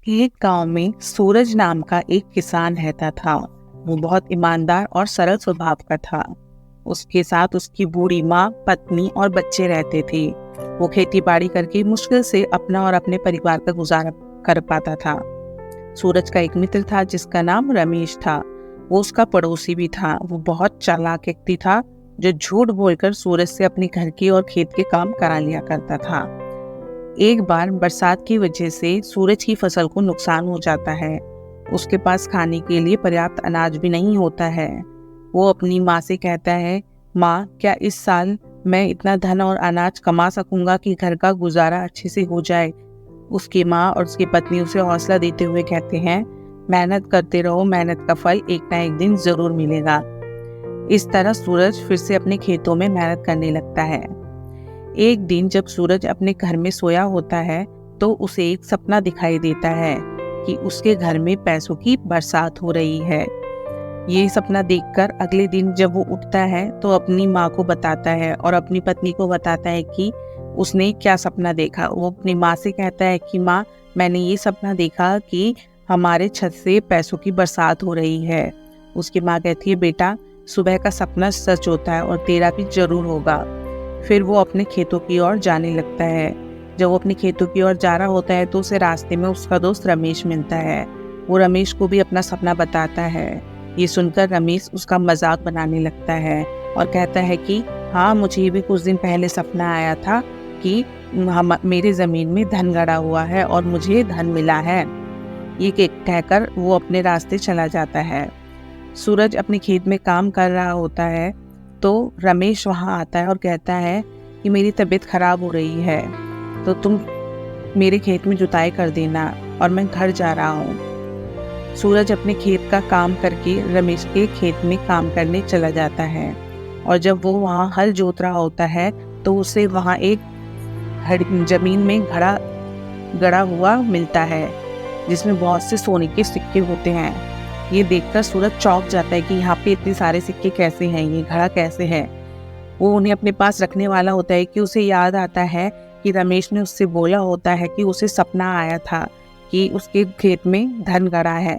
एक गांव में सूरज नाम का एक किसान रहता था। वो बहुत ईमानदार और सरल स्वभाव का था। उसके साथ उसकी बूढ़ी माँ, पत्नी और बच्चे रहते थे। वो खेती बाड़ी करके मुश्किल से अपना और अपने परिवार का गुजारा कर पाता था। सूरज का एक मित्र था जिसका नाम रमेश था। वो उसका पड़ोसी भी था। वो बहुत चालाक व्यक्ति था जो झूठ बोलकर सूरज से अपने घर के और खेत के काम करा लिया करता था। एक बार बरसात की वजह से सूरज की फसल को नुकसान हो जाता है। उसके पास खाने के लिए पर्याप्त अनाज भी नहीं होता है। वो अपनी माँ से कहता है, माँ, क्या इस साल मैं इतना धन और अनाज कमा सकूंगा कि घर का गुजारा अच्छे से हो जाए। उसकी माँ और उसकी पत्नी उसे हौसला देते हुए कहते हैं, मेहनत करते रहो, मेहनत का फल एक ना एक दिन जरूर मिलेगा। इस तरह सूरज फिर से अपने खेतों में मेहनत करने लगता है। एक दिन जब सूरज अपने घर में सोया होता है तो उसे एक सपना दिखाई देता है कि उसके घर में पैसों की बरसात हो रही है। ये सपना देखकर अगले दिन जब वो उठता है तो अपनी माँ को बताता है और अपनी पत्नी को बताता है कि उसने क्या सपना देखा। वो अपनी माँ से कहता है कि माँ, मैंने ये सपना देखा कि हमारे छत से पैसों की बरसात हो रही है। उसकी माँ कहती है, बेटा, सुबह का सपना सच होता है और तेरा भी जरूर होगा। फिर वो अपने खेतों की ओर जाने लगता है। जब वो अपने खेतों की ओर जा रहा होता है तो उसे रास्ते में उसका दोस्त रमेश मिलता है। वो रमेश को भी अपना सपना बताता है। ये सुनकर रमेश उसका मजाक बनाने लगता है और कहता है कि हाँ, मुझे भी कुछ दिन पहले सपना आया था कि मेरे ज़मीन में धन गड़ा हुआ है और मुझे धन मिला है। ये कहकर वो अपने रास्ते चला जाता है। सूरज अपने खेत में काम कर रहा होता है तो रमेश वहाँ आता है और कहता है कि मेरी तबीयत खराब हो रही है, तो तुम मेरे खेत में जुताई कर देना और मैं घर जा रहा हूँ। सूरज अपने खेत का काम करके रमेश के खेत में काम करने चला जाता है और जब वो वहाँ हल जोत रहा होता है तो उसे वहाँ एक जमीन में घड़ा गड़ा हुआ मिलता है जिसमें बहुत से सोने के सिक्के होते हैं। ये देखकर सूरज चौंक जाता है कि यहाँ पे इतने सारे सिक्के कैसे हैं, ये घड़ा कैसे है। वो उन्हें अपने पास रखने वाला होता है कि उसे याद आता है कि रमेश ने उससे बोला होता है कि उसे सपना आया था कि उसके खेत में धन गड़ा है।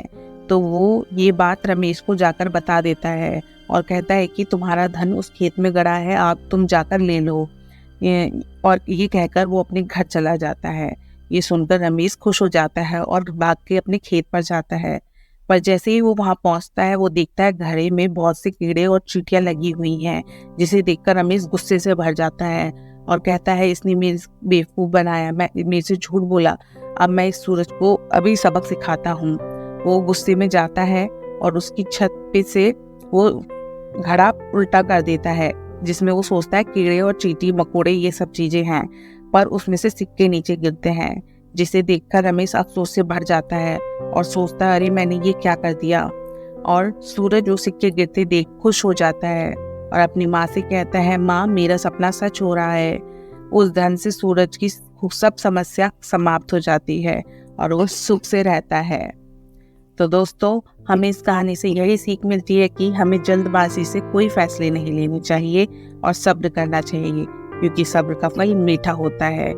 तो वो ये बात रमेश को जाकर बता देता है और कहता है कि तुम्हारा धन उस खेत में गड़ा है, आप तुम जाकर ले लो। और ये कहकर वो अपने घर चला जाता है। ये सुनकर रमेश खुश हो जाता है और भाग के अपने खेत पर जाता है। पर जैसे ही वो वहाँ पहुँचता है वो देखता है घड़े में बहुत से कीड़े और चींटियां लगी हुई हैं, जिसे देखकर रमेश गुस्से से भर जाता है और कहता है, इसने मेरे बेवकूफ़ बनाया, मैं मेरे से झूठ बोला, अब मैं इस सूरज को अभी सबक सिखाता हूँ। वो गुस्से में जाता है और उसकी छत पे से वो घड़ा उल्टा कर देता है, जिसमें वो सोचता है कीड़े और चींटी मकोड़े ये सब चीज़ें हैं, पर उसमें से सिक्के नीचे गिरते हैं, जिसे देखकर रमेश अफसोस से भर जाता है और सोचता है, अरे मैंने ये क्या कर दिया। और सूरज वो सिक्के गिरते देख खुश हो जाता है और अपनी माँ से कहता है, माँ, मेरा सपना सच हो रहा है। उस धन से सूरज की सब समस्या समाप्त हो जाती है और वो सुख से रहता है। तो दोस्तों, हमें इस कहानी से यही सीख मिलती है कि हमें जल्दबाजी से कोई फैसले नहीं लेने चाहिए और सब्र करना चाहिए, क्योंकि सब्र का फल मीठा होता है।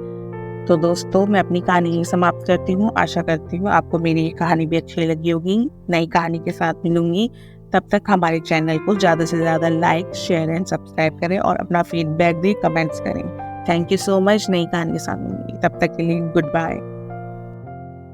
तो दोस्तों, मैं अपनी कहानी समाप्त करती हूँ। आशा करती हूँ आपको मेरी ये कहानी भी अच्छी लगी होगी। नई कहानी के साथ मिलूंगी। तब तक हमारे चैनल को ज़्यादा से ज़्यादा लाइक, शेयर एंड सब्सक्राइब करें और अपना फीडबैक भी कमेंट्स करें। Thank you so much. नई कहानी के साथ मिलूंगी। तब तक के लिए गुड बाय।